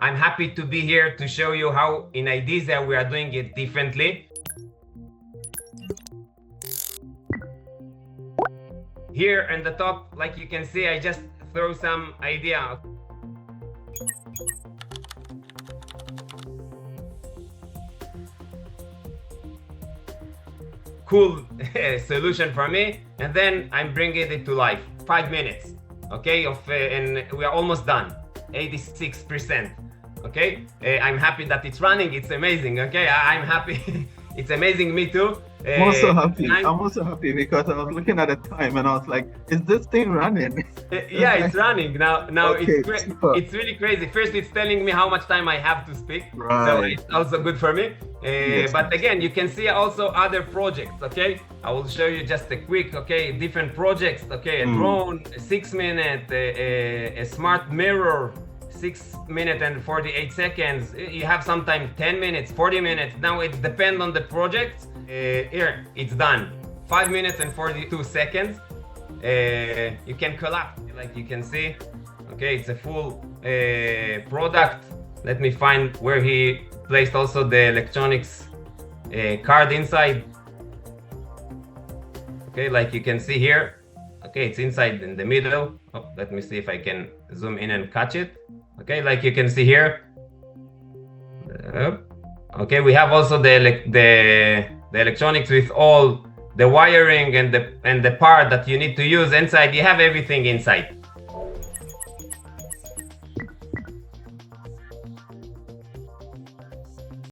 I'm happy to be here to show you how in IDEEZA we are doing it differently. Here in the top, like you can see, I just throw some idea. Cool solution for me, and then I'm bringing it to life. 5 minutes, okay, and we are almost done, 86%. Okay, I'm happy that it's running. It's amazing. Okay, I'm happy. It's amazing, me too. I'm also happy. I'm also happy because I was looking at the time and I was like, is this thing running? Yeah, it's running now. Okay, it's really crazy. First, it's telling me how much time I have to speak, right. So it's also good for me. But again, you can see also other projects. Okay, I will show you just a quick, okay, different projects. Okay, a drone, a 6 minute, a smart mirror, 6 minutes and 48 seconds. You have sometimes 10 minutes, 40 minutes. Now it depends on the project. Here, it's done. 5 minutes and 42 seconds. You can collapse, like you can see. Okay, it's a full product. Let me find where he placed also the electronics card inside. Okay, like you can see here. Okay, it's inside in the middle. Oh, let me see if I can zoom in and catch it. Okay, like you can see here. Okay, we have also the electronics with all the wiring and the part that you need to use inside. You have everything inside.